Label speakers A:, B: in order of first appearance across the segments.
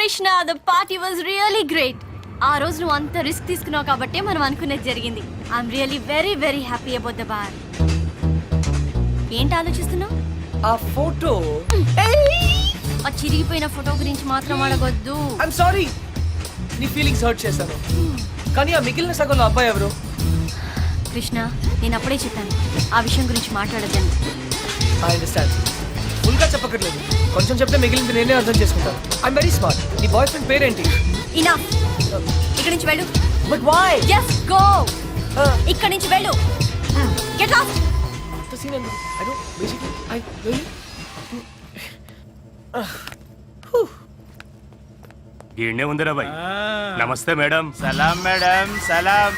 A: Krishna the party was really great. ఆ రోజు నువ్వు అంత రిస్క్ తీసుకున్నావు కాబట్టి మనం అనుకునేది జరిగింది. I'm really very very happy about the bar. ఏంటి ఆలోచిస్తున్నావు?
B: ఆ ఫోటో,
A: ఆ చిరిగిపోయిన ఫోటో గురించి మాత్రం అడగొద్దు.
B: ఐఎమ్ సారీ, నీ ఫీలింగ్స్ హర్ట్ చేశాను. కానీ ఆ మిగిలిన సగంలో అబ్బాయి ఎవరు?
A: కృష్ణ, నేను అప్పుడే చెప్పాను ఆ విషయం గురించి మాట్లాడొద్దని.
B: I understand. ఫుల్ గా చెప్పక్కర్లేదు, కొంచెం చెప్తే మిగిలింది నేనే అర్థం చేసుకుంటాను. I'm very smart. నీ బాయ్ ఫ్రెండ్ పేరేంటి?
A: ఇనఫ్. ఇక్కడి నుంచి వెళ్ళు.
B: But why?
A: Just go. ఇక్కడి నుంచి వెళ్ళు. Get lost.
B: The scene and I don't basically I really
C: ఈయనే ఉందిరా బాయ్. నమస్తే మేడం. సలాం మేడం. సలాం.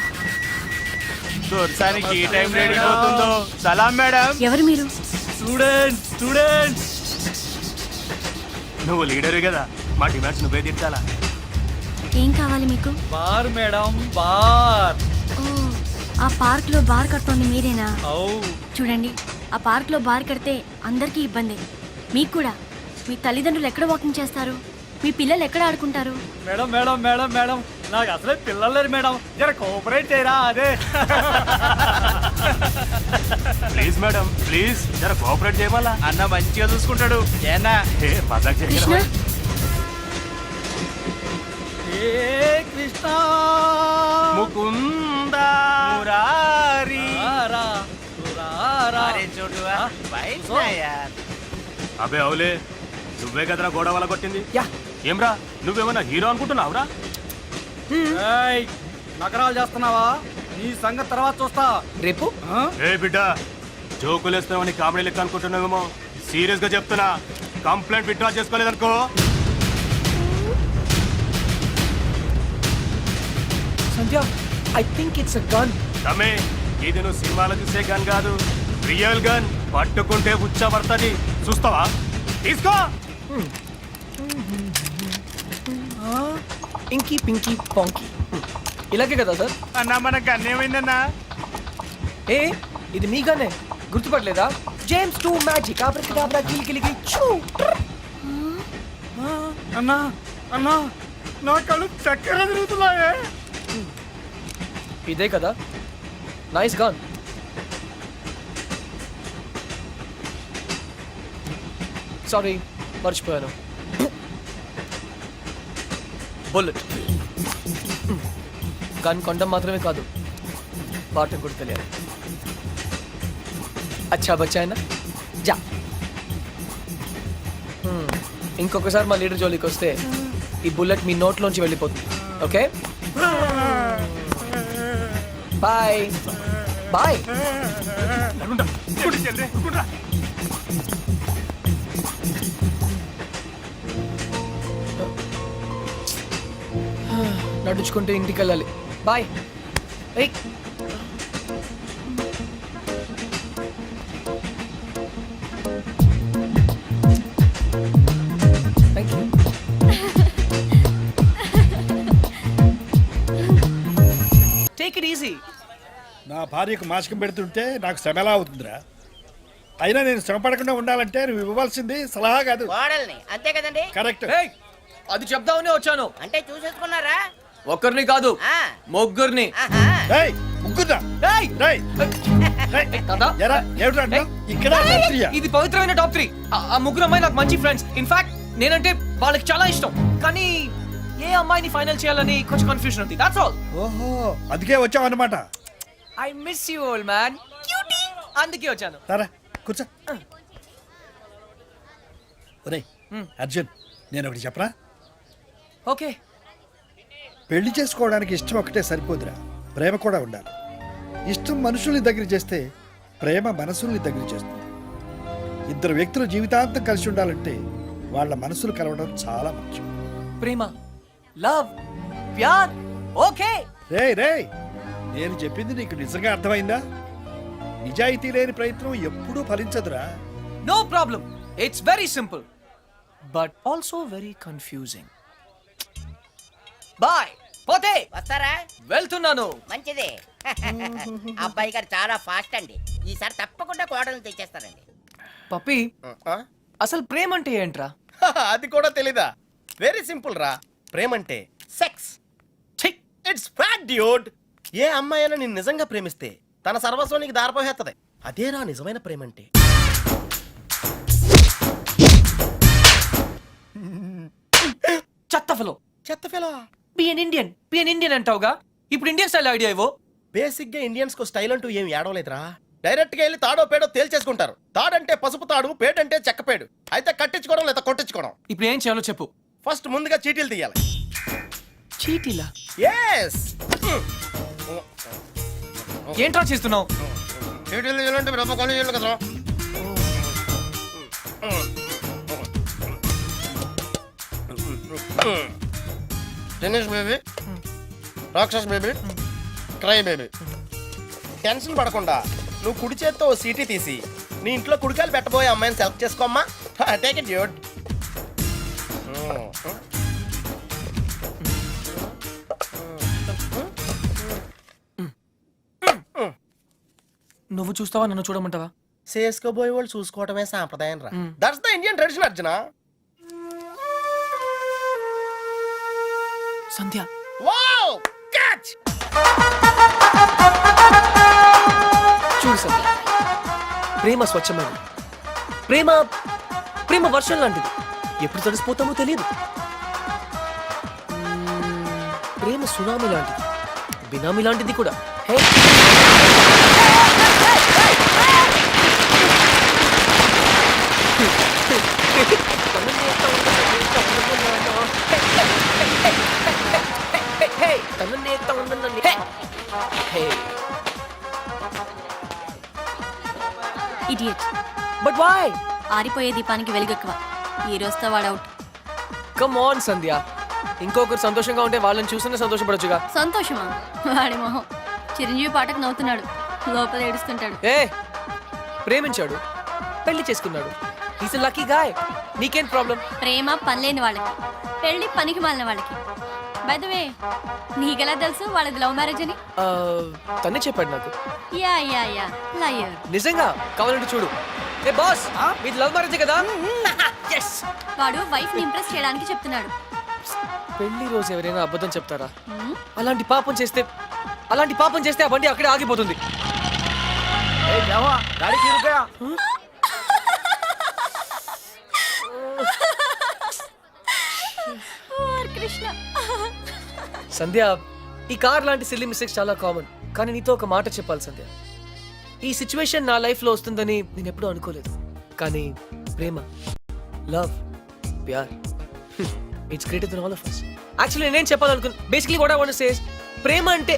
C: దొరసానికి ఈ టైం రెడీ అవుతుందో. సలాం మేడం.
A: ఎవరు మీరు?
C: స్టూడెంట్ నువ్వు లీడరు కదా, మా డిమాండ్స్ నువ్వే తీర్చాలా.
A: ఏం కావాలి మీకు?
D: Bar madam, bar.
A: ఓ, ఆ పార్క్ లో బార్ కడుతోంది మీరేనా? చూడండి, ఆ పార్క్ లో బార్ కడితే అందరికీ ఇబ్బంది. మీకు కూడా. మీ తల్లిదండ్రులు ఎక్కడ వాకింగ్ చేస్తారు? మీ పిల్లలు ఎక్కడ ఆడుకుంటారు?
D: మేడం మేడం మేడం మేడం నాకు అసలే పిల్లలు లేరు మేడం, జర కోఆపరేట్ చేయరా. అదే
C: ప్లీజ్ మేడం, ప్లీజ్ జర కోఆపరేట్ చేయమల్లా.
D: అన్న మంచిగా చూసుకుంటాడు. ఏనా
C: ఏ మజాక్
A: కృష్ణ,
C: చేయగలవా?
D: ఏ కృష్ణ
C: ముకుంద మురారి.
D: రా, రా.
C: అబే అవులే, నువ్వే కదరా గోడ వల్ల కొట్టింది.
B: యా.
C: ఏమ్రా, నువ్వేమన్నా హీరో అనుకుంటున్నావురా?
D: ఏయ్, నకరాలు చేస్తున్నావా? నీ సంగతి తర్వాత చూస్తా.
B: రేపు
C: ఏ బిడ్డ, జోకులేస్తామని కామెడీ లెక్క అనుకుంటున్నావేమో. సీరియస్ గా చెప్తున్నా, కంప్లైంట్ విత్డ్రా చేసుకోలేదనుకో.
B: Sandhya, I think it's a gun.
C: తమ్మే, ఇది నువ్వు సినిమాలో చూసే గన్ కాదు, రియల్ గన్. పట్టుకుంటే ఉచ్చబడుతుంది, చూస్తావా? తీసుకో.
B: ఇంకీ పింకీ పాంకీ, ఇలాగే కదా సార్?
C: అన్నా మన గన్ ఏమైందన్నా?
B: ఏ, ఇది మీ గన్నే, గుర్తుపట్టలేదా? జేమ్స్ 2 మ్యాజిక్ ఆబ్రకడాబ్రా కిలికిలికి చూ.
D: అన్నా అన్నా, నా కళ్ళు చక్కెర తిరుగుతున్నాయే.
B: ఇదే కదా? Nice gun. సారీ, మర్చిపోయాను. బుల్లెట్. గన్ కొండం మాత్రమే కాదు, వాటం కూడా తెలియాలి. అచ్చా బచ్చాయనా, జా. ఇంకొకసారి మా లీడర్ జోలికి వస్తే ఈ బుల్లెట్ మీ నోట్లోంచి వెళ్ళిపోతుంది. Okay, bye bye. నడుచుకుంటూ ఇంటికి వెళ్ళాలి. Bye. Thank you. Take it easy.
E: నా భార్యకు మాసికం పెడుతుంటే నాకు శ్రమ ఎలా అవుతుందిరా? అయినా నేను శ్రమ పడకుండా ఉండాలంటే నువ్వు ఇవ్వవలసింది సలహా కాదు,
F: కోడల్ని. అంతే కదండి.
E: కరెక్ట్.
B: అది చెప్దామనే వచ్చాను.
F: అంటే చూసేసుకున్నారా?
B: ఒక్కరిని కాదు,
F: ఆ.
B: ముగ్గురిని.
F: ఆహా.
E: ఏయ్, ముగ్గురా.
B: ఏయ్!
E: ఏయ్, ఏయ్,
B: తాతా,
E: ఎరా, ఏమిట్రా అంటావ్? ఇక్కడ రాత్రియా?
B: ఇది పవిత్రమైన టాప్ 3. ఆ ముగ్గురు అమ్మాయి నాకు మంచి ఫ్రెండ్స్. ఇన్ఫాక్ట్ నేనంటే వాళ్ళకి చాలా ఇష్టం. కానీ ఏ అమ్మాయిని ఫైనల్ చేయాలని కొంచెం కన్ఫ్యూజన్ ఉంది. That's all.
E: ఓహో, అందుకే వచ్చావు అన్నమాట.
B: I miss you old man. Cutie. అందుకే వచ్చాను.
E: సరే, కూర్చో. ఒరేయ్ అర్జున్, నేను ఒకటి చెప్పరా?
B: ఓకే.
E: పెళ్లి చేసుకోవడానికి ఇష్టం ఒకటే సరిపోదురా, ప్రేమ కూడా ఉండాలి. ఇష్టం మనుషుల్ని దగ్గర చేస్తే ప్రేమ మనసుల్ని దగ్గర చేస్తుంది. ఇద్దరు వ్యక్తులు జీవితాంతం కలిసి ఉండాలంటే వాళ్ళ మనసులు కలవడం చాలా ముఖ్యం.
B: ప్రేమ, లవ్, ప్యార్. ఓకే.
E: రేయ్ రేయ్, నేను చెప్పింది నీకు నిజంగా అర్థమైందా? నిజాయితీ లేని ప్రయత్నం ఎప్పుడూ ఫలించదురా.
B: No problem. It's very simple but also very confusing. Boy. పోతే
F: వస్తారా?
B: వెళ్తున్నాను.
F: మంచిది. అబ్బాయి గారు చాలా ఫాస్ట్ అండి. ఈసారి తప్పకుండా కోడల్ని తెచ్చేస్తారండి.
B: పప్పి, అసలు ప్రేమ అంటే ఏంట్రా?
G: అది కూడా తెలీదా? వెరీ సింపుల్ రా. ప్రేమంటే సెక్స్.
B: ఛీ!
G: It's fact dude. ఏ అమ్మాయి అయినా నిన్ను నిజంగా ప్రేమిస్తే తన సర్వస్వం నీకు దారిపోహేత్తది. అదేరా నిజమైన ప్రేమంటే.
B: చెత్త ఫలో.
G: చెత్త ఫెలో.
B: బి అన్ ఇండియన్ అంటావుగా, ఇప్పుడు ఇండియన్ స్టైల్ ఐడియా ఇవ్వు.
G: బేసిక్ గా ఇండియన్స్ కు స్టైల్ అంటూ ఏం ఏడవలేదురా. డైరెక్ట్ గా వెళ్ళి తాడో పేడో తేల్చేసుకుంటారు. తాడంటే పసుపు తాడు, పేడంటే చెక్కపేడు. అయితే కట్టించుకోవడం లేదా కొట్టించుకోవడం.
B: ఇప్పుడు ఏం చేయాలో చెప్పు.
G: ఫస్ట్ ముందుగా చీటీలు తీయాలి.
B: చీటీలా?
G: ఎస్.
B: ఏంట్రా చేస్తున్నావు?
G: చీటీలు తీయాలంటే రూపాయి కొని చేయాలి కదరా. టెన్నిస్ బేబీ, రాక్షస్ బేబీ, క్రై బేబీ. టెన్షన్ పడకుండా నువ్వు కుడి చేత్తో ఓ సీటీ తీసి నీ ఇంట్లో కుడికాయలు పెట్టబోయే అమ్మాయిని సెలెక్ట్ చేసుకోమ్మా. Take it dude.
B: నువ్వు చూస్తావా, నన్ను చూడమంటావా?
G: చేసుకోబోయే వాళ్ళు చూసుకోవటమే సాంప్రదాయం రా. That's the Indian tradition Arjuna.
B: Sandhya.
G: Wow catch.
B: చూడు సంధ్య, ప్రేమ స్వచ్ఛమైనది. ప్రేమ ప్రేమ వర్షం లాంటిది, ఎప్పుడు తడిసిపోతామో తెలియదు. ప్రేమ సునామీ లాంటిది, బినామీ లాంటిది కూడా. Hey,
A: idiot.
B: But why?
A: ఆరిపోయే దీపానికి వెలుగెక్కువ. ఈ రోజుతో వాడు అవుట్.
B: కమ్ ఆన్ సంధ్య, ఇంకొకరు సంతోషంగా ఉంటే వాళ్ళని చూస్తేనే సంతోషపడొచ్చుగా.
A: సంతోషమా? వాడి మొహం. చిరంజీవి పాటకు నవ్వుతున్నాడు, లోపల ఏడుస్తుంటాడు.
B: ఏ, ప్రేమించాడు, పెళ్లి చేసుకున్నాడు. Is lucky guy. నీకేం ప్రాబ్లం?
A: ప్రేమ పనిలేని వాళ్ళకి, పెళ్లి పనికి మాలిన వాళ్ళకి. బై ద వే, నీకెలా తెలుసు వాళ్ళది లవ్ మ్యారేజ్ అని?
B: తనే చెప్పాడు నాకు.
A: Yeah yeah yeah liar.
B: నిజంగా? కావాలంటే చూడు. ఏ బాస్, మీది లవ్ మ్యారేజ్ కదా? Yes.
A: వాడు వైఫ్ ని ఇంప్రెస్ చేయడానికి చెప్తున్నాడు.
B: పెళ్లి రోజు ఎవరైనా అబద్ధం చెప్తారా? అలాంటి పాపం చేస్తే ఆ బండి అక్కడే ఆగిపోతుంది.
A: కృష్ణ.
B: సంధ్య, ఈ కార్ లాంటి సిల్లీ మిస్టేక్స్ చాలా కామన్. కానీ నీతో ఒక మాట చెప్పాలి సంధ్య. ఈ సిచ్యువేషన్ నా లైఫ్ లో వస్తుందని నేను ఎప్పుడూ అనుకోలేదు. కానీ ప్రేమ, లవ్, ప్యార్, it's greater then all of us. Actually నేనేం చెప్పాలనుకున్నా, basically what I want to say is, ప్రేమ అంటే